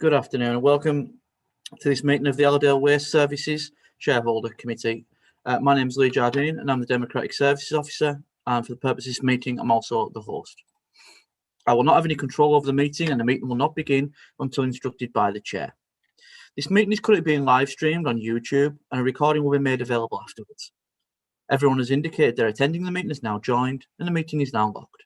Good afternoon and welcome to this meeting of the Allerdale Waste Services Shareholder Committee. My name is Lee Jardine and I'm the Democratic Services Officer, and for the purpose of this meeting I'm also the host. I will not have any control over the meeting and the meeting will not begin until instructed by the Chair. This meeting is currently being live streamed on YouTube and a recording will be made available afterwards. Everyone has indicated they're attending the meeting is now joined and the meeting is now locked.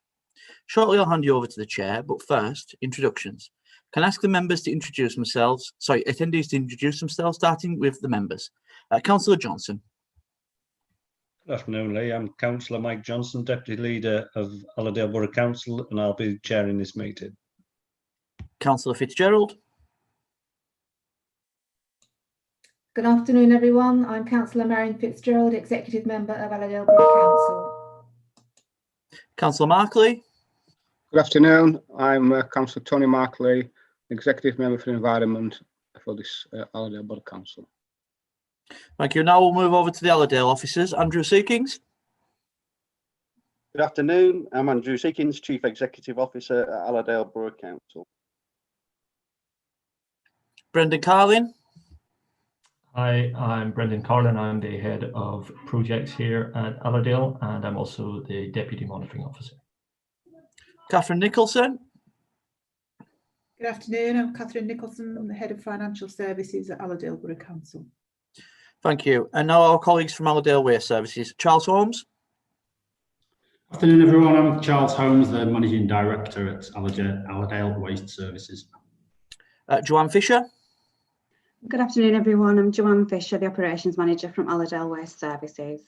Shortly I'll hand you over to the Chair, but first, introductions. Can I ask the members to introduce themselves? Sorry, attendees to introduce themselves, starting with the members. Councillor Johnson. Good afternoon, Lee. I'm Councillor Mike Johnson, Deputy Leader of Allerdale Borough Council, and I'll be chairing this meeting. Councillor Fitzgerald. Good afternoon, everyone. I'm Councillor Marion Fitzgerald, Executive Member of Allerdale Borough Council. Councillor Markley. Good afternoon. I'm Councillor Tony Markley, Executive Member for the Environment for this Allerdale Borough Council. Thank you. Now we'll move over to the Allerdale officers. Andrew Seekings. Good afternoon. I'm Andrew Seekings, Chief Executive Officer at Allerdale Borough Council. Brendan Carlin. Hi, I'm Brendan Carlin. I'm the Head of Projects here at Allerdale and I'm also the Deputy Monitoring Officer. Catherine Nicholson. Good afternoon, I'm Catherine Nicholson. I'm the Head of Financial Services at Allerdale Borough Council. Thank you. And now our colleagues from Allerdale Waste Services. Charles Holmes. Afternoon, everyone. I'm Charles Holmes, the Managing Director at Allerdale Waste Services. Joanne Fisher. Good afternoon, everyone. I'm Joanne Fisher, the Operations Manager from Allerdale Waste Services.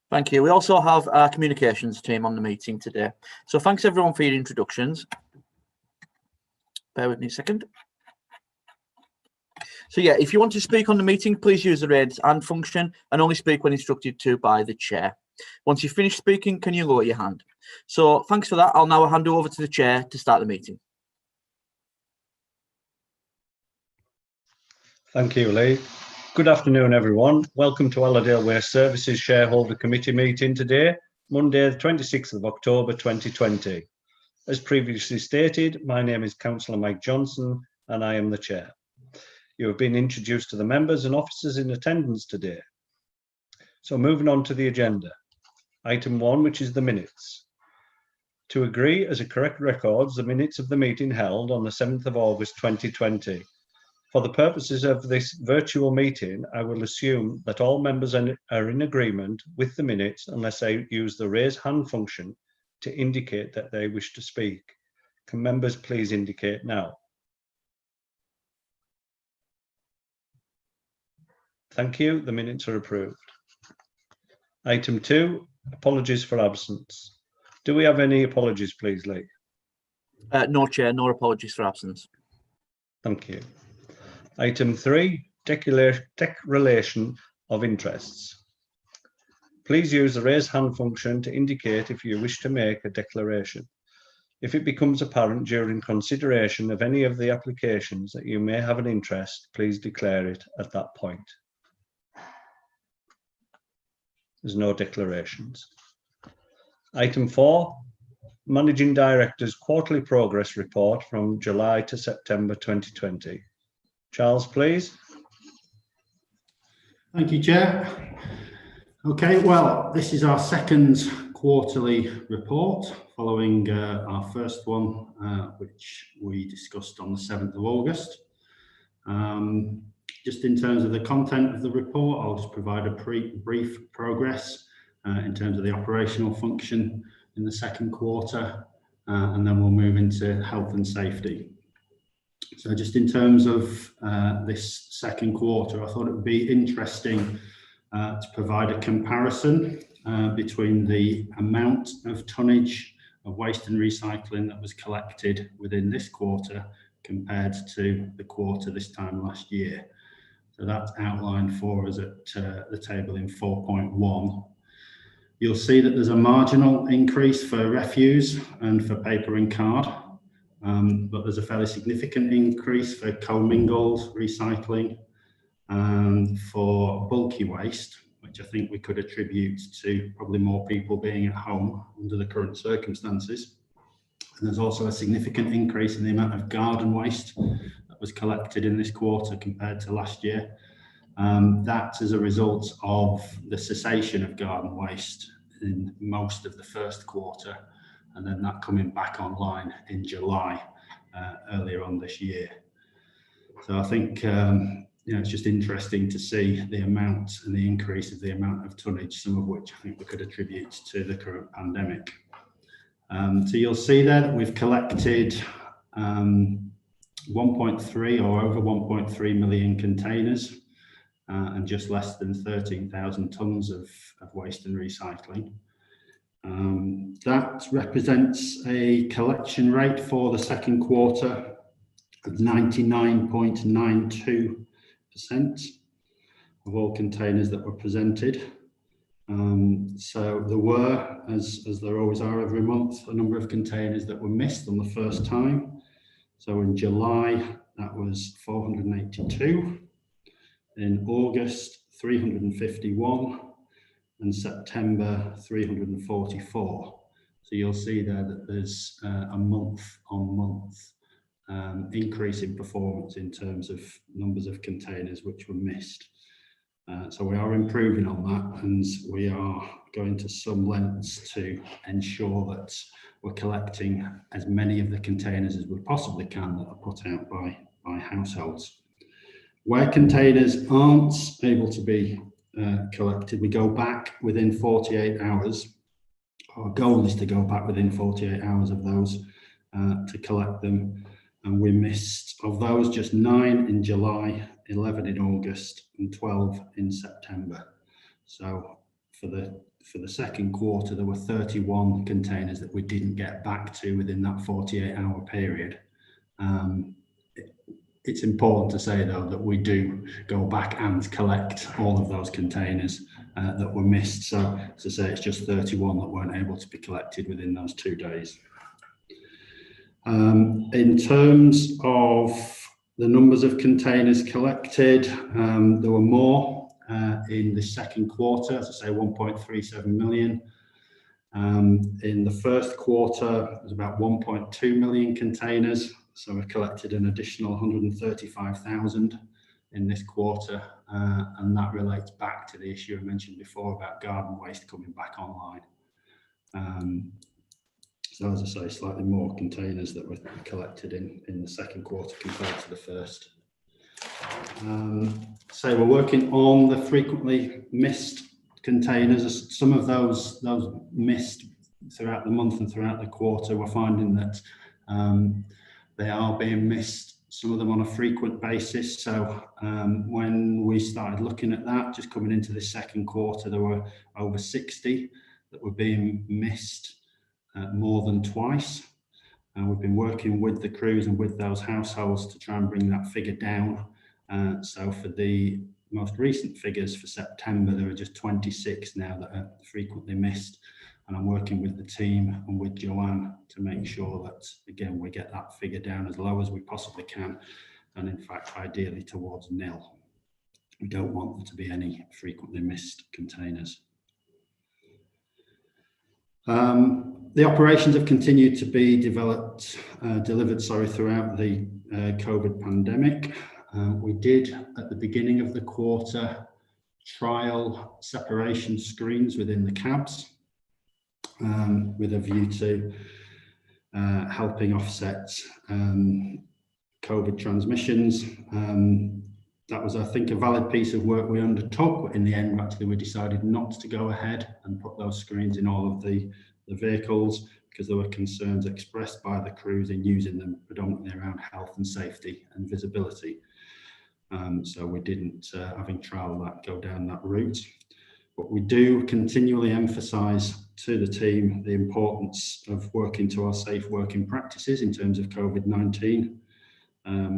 Thank you. We also have our communications team on the meeting today. So thanks everyone for your introductions. Bear with me a second. So yeah, if you want to speak on the meeting, please use the raise hand function and only speak when instructed to by the Chair. Once you've finished speaking, can you lower your hand? So thanks for that. I'll now hand over to the Chair to start the meeting. Thank you, Lee. Good afternoon, everyone. Welcome to Allerdale Waste Services Shareholder Committee meeting today, Monday, the 26th of October 2020. As previously stated, my name is Councillor Mike Johnson and I am the Chair. You have been introduced to the members and officers in attendance today. So moving on to the agenda. Item 1, which is the minutes. To agree as a correct records the minutes of the meeting held on the 7th of August 2020. For the purposes of this virtual meeting, I will assume that all members are in agreement with the minutes unless they use the raise hand function to indicate that they wish to speak. Can members please indicate now? Thank you. The minutes are approved. Item 2, apologies for absence. Do we have any apologies, please, Lee? No, Chair, no apologies for absence. Thank you. Item 3, declaration of interests. Please use the raise hand function to indicate if you wish to make a declaration. If it becomes apparent during consideration of any of the applications that you may have an interest, please declare it at that point. There's no declarations. Item 4, Managing Director's Quarterly Progress Report from July to September 2020. Charles, please. Thank you, Chair. Okay, well, this is our second quarterly report following our first one, which we discussed on the 7th of August. Just in terms of the content of the report, I'll just provide a brief progress in terms of the operational function in the second quarter, and then we'll move into health and safety. So just in terms of this second quarter, I thought it would be interesting to provide a comparison between the amount of tonnage of waste and recycling that was collected within this quarter compared to the quarter this time last year. So that's outlined for us at the table in 4.1. You'll see that there's a marginal increase for refuse and for paper and card. But there's a fairly significant increase for commingled recycling and for bulky waste, which I think we could attribute to probably more people being at home under the current circumstances. And there's also a significant increase in the amount of garden waste that was collected in this quarter compared to last year. That's as a result of the cessation of garden waste in most of the first quarter, and then that coming back online in July earlier on this year. So I think it's just interesting to see the amount and the increase of the amount of tonnage, some of which I think we could attribute to the current pandemic. So you'll see there that we've collected 1.3 or over 1.3 million containers and just less than 13,000 tonnes of waste and recycling. That represents a collection rate for the second quarter of 99.92% of all containers that were presented. So there were, as there always are every month, a number of containers that were missed on the first time. So in July, that was 482. In August, 351. And September, 344. So you'll see there that there's a month-on-month increase in performance in terms of numbers of containers which were missed. So we are improving on that, and we are going to some lengths to ensure that we're collecting as many of the containers as we possibly can that are put out by households. Where containers aren't able to be collected, we go back within 48 hours. Our goal is to go back within 48 hours of those to collect them. And we missed, of those, just 9 in July, 11 in August, and 12 in September. So for the second quarter, there were 31 containers that we didn't get back to within that 48-hour period. It's important to say, though, that we do go back and collect all of those containers that were missed. So, as I say, it's just 31 that weren't able to be collected within those 2 days. In terms of the numbers of containers collected, there were more in the second quarter, as I say, 1.37 million. In the first quarter, it was about 1.2 million containers. So we've collected an additional 135,000 in this quarter, and that relates back to the issue I mentioned before about garden waste coming back online. So as I say, slightly more containers that were collected in the second quarter compared to the first. So we're working on the frequently missed containers. Some of those missed throughout the month and throughout the quarter. We're finding that they are being missed, some of them on a frequent basis. So when we started looking at that, just coming into the second quarter, there were over 60 that were being missed more than twice. And we've been working with the crews and with those households to try and bring that figure down. So for the most recent figures for September, there are just 26 now that are frequently missed. And I'm working with the team and with Joanne to make sure that, again, we get that figure down as low as we possibly can. And in fact, ideally towards nil. We don't want there to be any frequently missed containers. The operations have continued to be delivered throughout the COVID pandemic. We did, at the beginning of the quarter, trial separation screens within the cabs with a view to helping offset COVID transmissions. That was, I think, a valid piece of work we undertook, but in the end, actually, we decided not to go ahead and put those screens in all of the vehicles because there were concerns expressed by the crews in using them predominantly around health and safety and visibility. So we didn't, having trialled that, go down that route. But we do continually emphasise to the team the importance of working to our safe working practices in terms of COVID-19.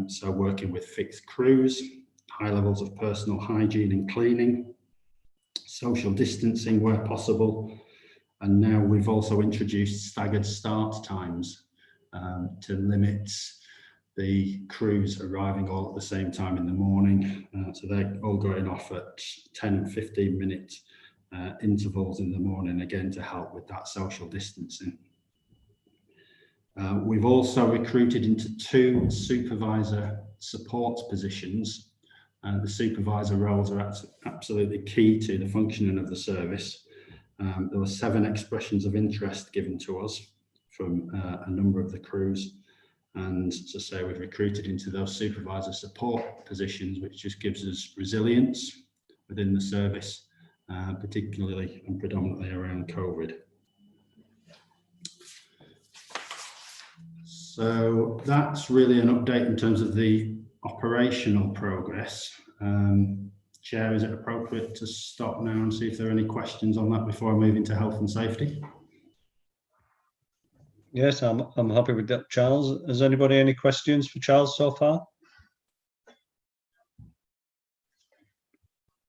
So working with fixed crews, high levels of personal hygiene and cleaning, social distancing where possible. And now we've also introduced staggered start times to limit the crews arriving all at the same time in the morning. So they're all going off at 10 and 15 minute intervals in the morning, again, to help with that social distancing. We've also recruited into 2 supervisor support positions. The supervisor roles are absolutely key to the functioning of the service. There were 7 expressions of interest given to us from a number of the crews. And as I say, we've recruited into those supervisor support positions, which just gives us resilience within the service, particularly and predominantly around COVID. So that's really an update in terms of the operational progress. Chair, is it appropriate to stop now and see if there are any questions on that before I move into health and safety? Yes, I'm happy with that, Charles. Has anybody any questions for Charles so far?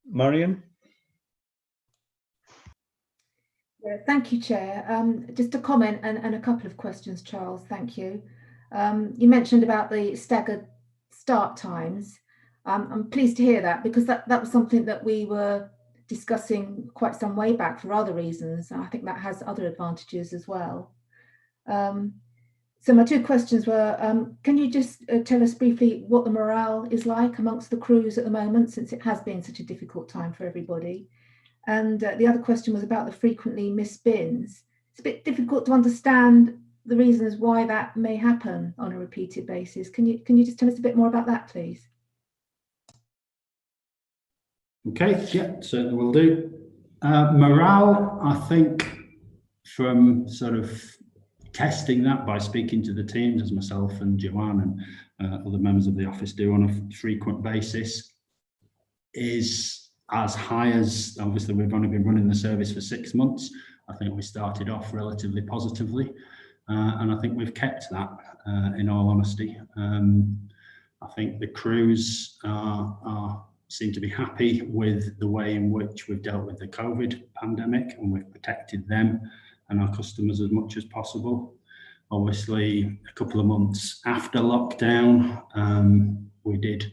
Marion? Yeah, thank you, Chair. Just a comment and a couple of questions, Charles. Thank you. You mentioned about the staggered start times. I'm pleased to hear that, because that was something that we were discussing quite some way back for other reasons. I think that has other advantages as well. So my 2 questions were, can you just tell us briefly what the morale is like amongst the crews at the moment, since it has been such a difficult time for everybody? And the other question was about the frequently missed bins. It's a bit difficult to understand the reasons why that may happen on a repeated basis. Can you just tell us a bit more about that, please? Okay, yeah, certainly will do. Morale, I think, from sort of testing that by speaking to the teams, as myself and Joanne and other members of the office do on a frequent basis, is as high as, obviously we've only been running the service for 6 months. I think we started off relatively positively, and I think we've kept that, in all honesty. I think the crews seem to be happy with the way in which we've dealt with the COVID pandemic, and we've protected them and our customers as much as possible. Obviously, a couple of months after lockdown, we did,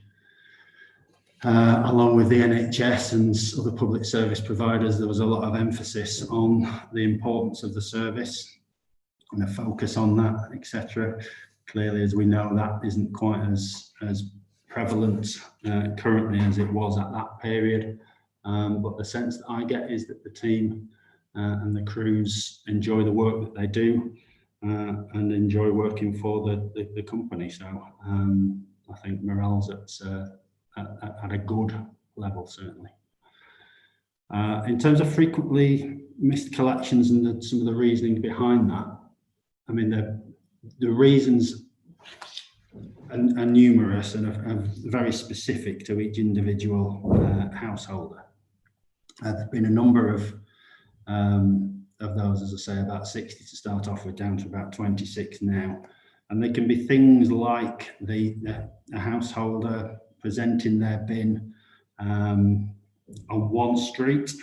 along with the NHS and other public service providers, there was a lot of emphasis on the importance of the service and a focus on that, etc. Clearly, as we know, that isn't quite as prevalent currently as it was at that period. But the sense that I get is that the team and the crews enjoy the work that they do and enjoy working for the company. So I think morale's at a good level, certainly. In terms of frequently missed collections and some of the reasoning behind that, I mean, the reasons are numerous and are very specific to each individual householder. There's been a number of those, as I say, about 60 to start off with, down to about 26 now. And they can be things like the householder presenting their bin on one street,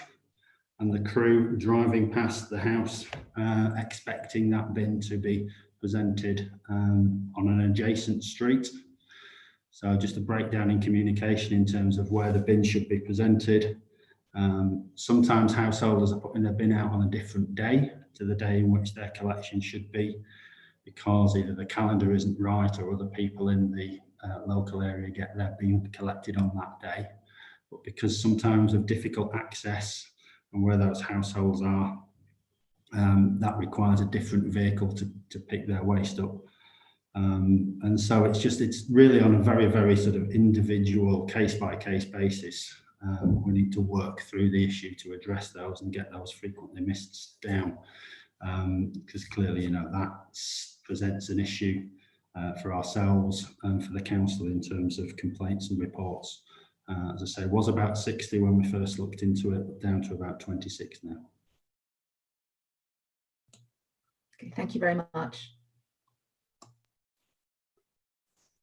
and the crew driving past the house expecting that bin to be presented on an adjacent street. So just a breakdown in communication in terms of where the bin should be presented. Sometimes householders are putting their bin out on a different day to the day in which their collection should be, because either the calendar isn't right or other people in the local area get their bin collected on that day. But because sometimes of difficult access and where those households are, that requires a different vehicle to pick their waste up. And so it's really on a very, very sort of individual case-by-case basis. We need to work through the issue to address those and get those frequently missed down, because clearly, you know, that presents an issue for ourselves and for the council in terms of complaints and reports. As I say, it was about 60 when we first looked into it, down to about 26 now. Okay, thank you very much.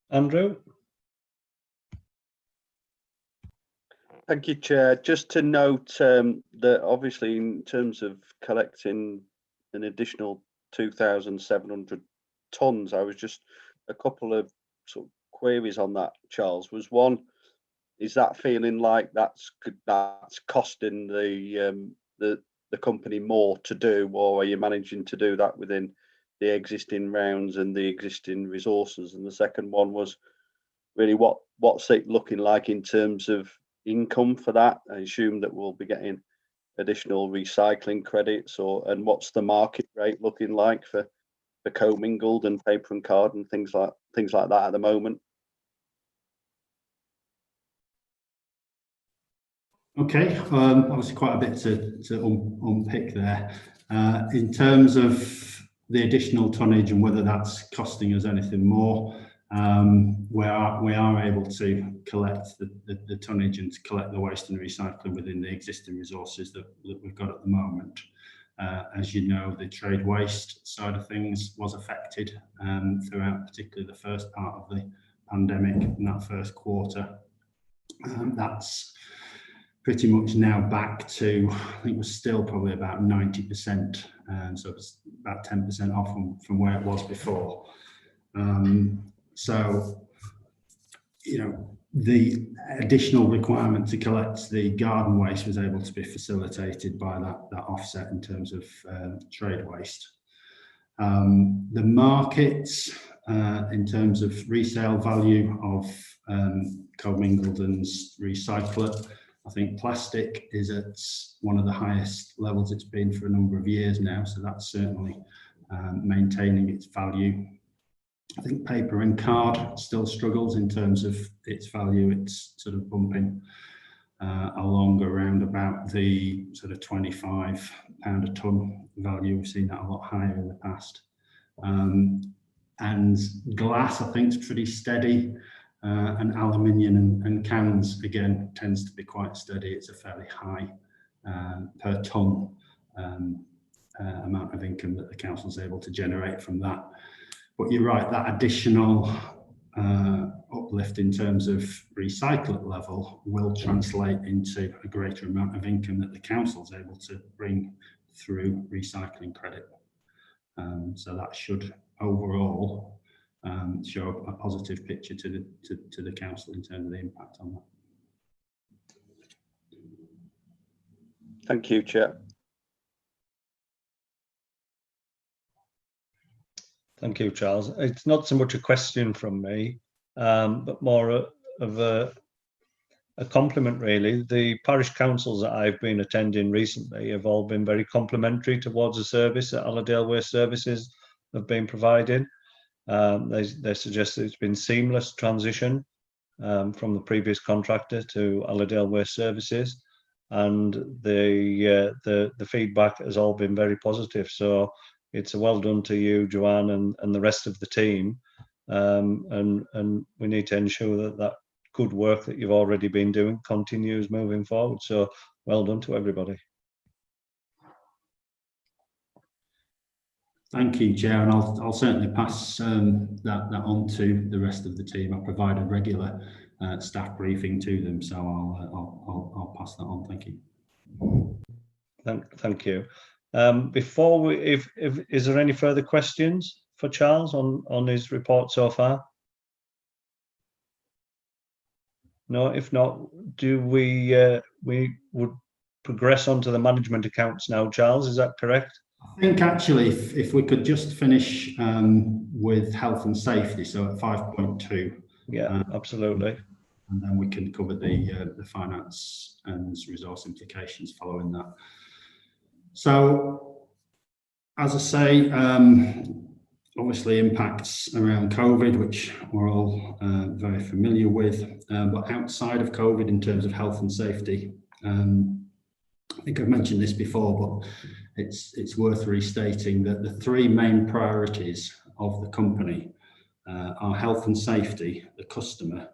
Andrew? Thank you, Chair. Just to note that obviously in terms of collecting an additional 2,700 tonnes, I was just a couple of sort of queries on that, Charles. Was one, is that feeling like that's costing the company more to do, or are you managing to do that within the existing rounds and the existing resources, and the second one was really what's it looking like in terms of income for that. I assume that we'll be getting additional recycling credits, and what's the market rate looking like for commingled and paper and card and things like that at the moment. Okay, obviously quite a bit to unpick there. In terms of the additional tonnage and whether that's costing us anything more, we are able to collect the tonnage and to collect the waste and recycling within the existing resources that we've got at the moment. As you know, the trade waste side of things was affected throughout particularly the first part of the pandemic in that first quarter. That's pretty much now back to, I think we're still probably about 90%, so it's about 10% off from where it was before. So, you know, the additional requirement to collect the garden waste was able to be facilitated by that offset in terms of trade waste. The markets, in terms of resale value of commingled and recyclate, I think plastic is at one of the highest levels it's been for a number of years now, so that's certainly maintaining its value. I think paper and card still struggles in terms of its value. It's sort of bumping along around about the sort of £25 a tonne value. We've seen that a lot higher in the past. And glass, I think, is pretty steady. And aluminium and cans, again, tends to be quite steady. It's a fairly high per tonne amount of income that the council is able to generate from that. But you're right, that additional uplift in terms of recyclate level will translate into a greater amount of income that the council is able to bring through recycling credit. So that should overall show a positive picture to the council in terms of the impact on that. Thank you, Chair. Thank you, Charles. It's not so much a question from me, but more of a compliment, really. The parish councils that I've been attending recently have all been very complimentary towards the service that Allerdale Waste Services have been providing. They suggest that it's been seamless transition from the previous contractor to Allerdale Waste Services, and the feedback has all been very positive. So it's a well done to you, Joanne, and the rest of the team. And we need to ensure that good work that you've already been doing continues moving forward. So well done to everybody. Thank you, Chair, and I'll certainly pass that on to the rest of the team. I provide a regular staff briefing to them, so I'll pass that on. Thank you. Thank you. Before we, is there any further questions for Charles on his report so far? No, if not, do we would progress on to the management accounts now, Charles, is that correct? I think actually if we could just finish with health and safety, so at 5.2. Yeah, absolutely. And then we can cover the finance and resource implications following that. So, as I say, obviously impacts around COVID, which we're all very familiar with, but outside of COVID in terms of health and safety, I think I've mentioned this before, but it's worth restating that the three main priorities of the company are health and safety, the customer,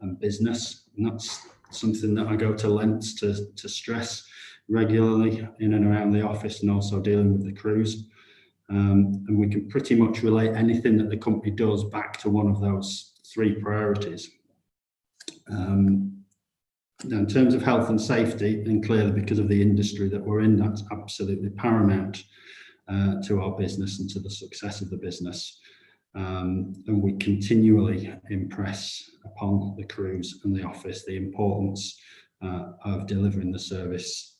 and business. And that's something that I go to lengths to stress regularly in and around the office, and also dealing with the crews. And we can pretty much relate anything that the company does back to one of those three priorities. Now, in terms of health and safety, and clearly because of the industry that we're in, that's absolutely paramount to our business and to the success of the business. And we continually impress upon the crews and the office the importance of delivering the service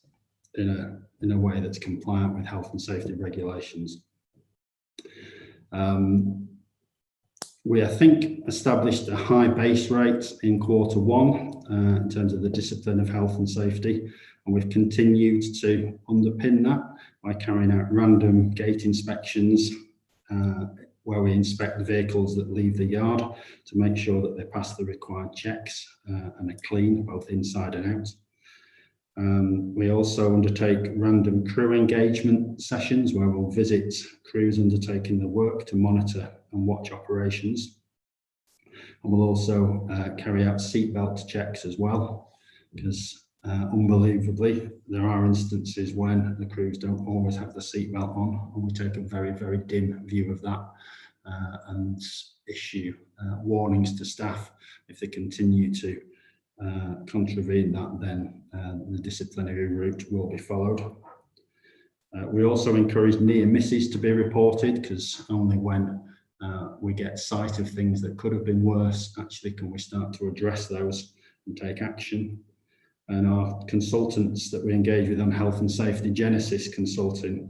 in a way that's compliant with health and safety regulations. We, I think, established a high base rate in Q1 in terms of the discipline of health and safety, and we've continued to underpin that by carrying out random gate inspections where we inspect the vehicles that leave the yard to make sure that they pass the required checks and are clean both inside and out. We also undertake random crew engagement sessions where we'll visit crews undertaking the work to monitor and watch operations. And we'll also carry out seatbelt checks as well, because unbelievably, there are instances when the crews don't always have the seatbelt on, and we take a very, very dim view of that and issue warnings to staff. If they continue to contravene that, then the disciplinary route will be followed. We also encourage near misses to be reported, because only when we get sight of things that could have been worse, actually can we start to address those and take action. And our consultants that we engage with on health and safety, Genesis Consulting,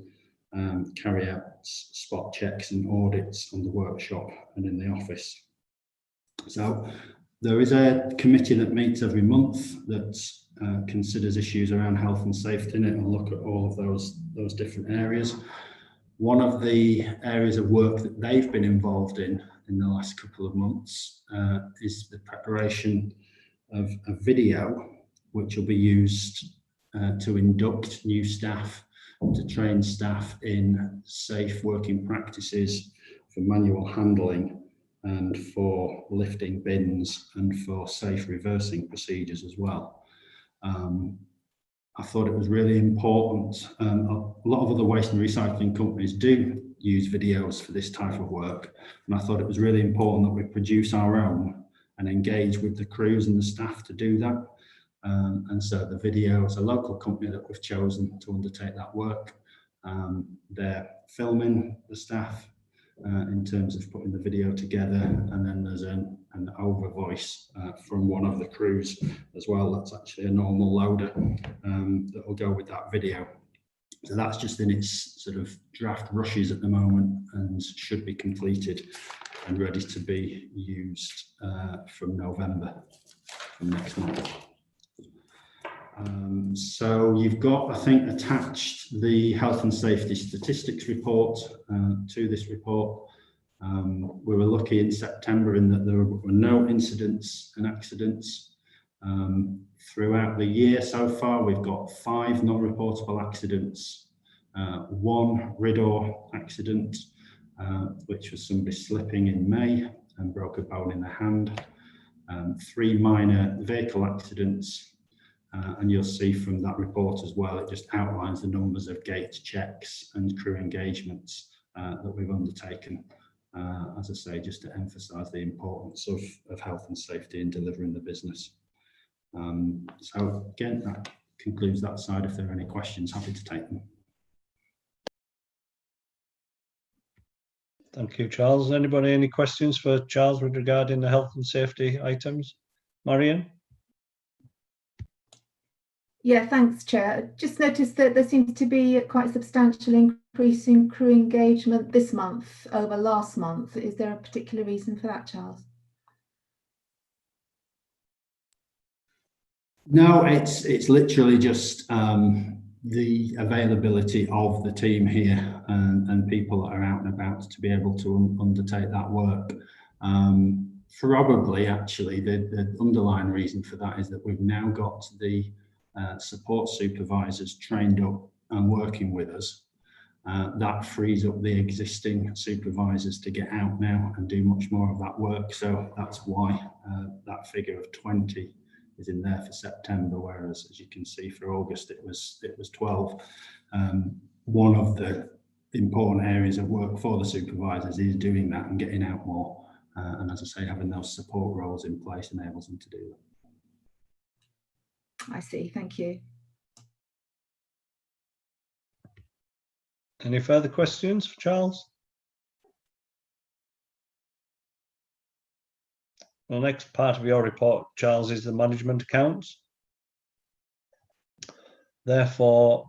carry out spot checks and audits on the workshop and in the office. So there is a committee that meets every month that considers issues around health and safety, and it will look at all of those different areas. One of the areas of work that they've been involved in the last couple of months is the preparation of a video which will be used to induct new staff, to train staff in safe working practices for manual handling and for lifting bins and for safe reversing procedures as well. I thought it was really important. A lot of other waste and recycling companies do use videos for this type of work, and I thought it was really important that we produce our own and engage with the crews and the staff to do that. And so the video is a local company that we've chosen to undertake that work. They're filming the staff in terms of putting the video together, and then there's an over voice from one of the crews as well. That's actually a normal loader that will go with that video. So that's just in its sort of draft rushes at the moment and should be completed and ready to be used from November, from next month. So you've got, I think, attached the health and safety statistics report to this report. We were lucky in September in that there were no incidents and accidents. Throughout the year so far, we've got 5 non-reportable accidents, 1 RIDDOR accident, which was somebody slipping in May and broke a bone in the hand, 3 minor vehicle accidents, and you'll see from that report as well, it just outlines the numbers of gate checks and crew engagements that we've undertaken. As I say, just to emphasise the importance of health and safety in delivering the business. So again, that concludes that side. If there are any questions, happy to take them. Thank you, Charles. Anybody any questions for Charles with regarding the health and safety items? Marion? Yeah, thanks, Chair. Just noticed that there seems to be quite a substantial increase in crew engagement this month over last month. Is there a particular reason for that, Charles? No, it's literally just the availability of the team here and people that are out and about to be able to undertake that work. Probably, actually, the underlying reason for that is that we've now got the support supervisors trained up and working with us. That frees up the existing supervisors to get out now and do much more of that work. So that's why that figure of 20 is in there for September, whereas, as you can see, for August it was 12. One of the important areas of work for the supervisors is doing that and getting out more. And as I say, having those support roles in place enables them to do that. I see, thank you. Any further questions for Charles? The next part of your report, Charles, is the management accounts. Therefore,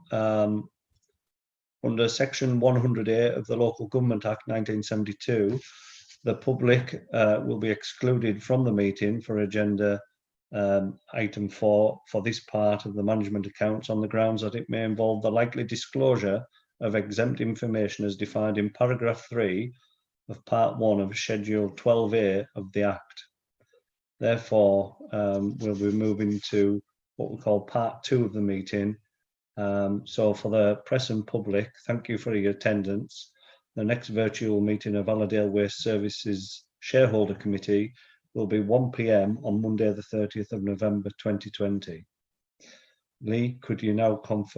Under Section 100A of the Local Government Act 1972, the public will be excluded from the meeting for agenda item 4 for this part of the management accounts on the grounds that it may involve the likely disclosure of exempt information as defined in paragraph 3 of part 1 of Schedule 12A of the Act. Therefore, we'll be moving to what we call part 2 of the meeting. So for the press and public, thank you for your attendance. The next virtual meeting of Allerdale Waste Services Shareholder Committee will be 1 p.m. on Monday the 30th of November 2020. Lee, could you now confirm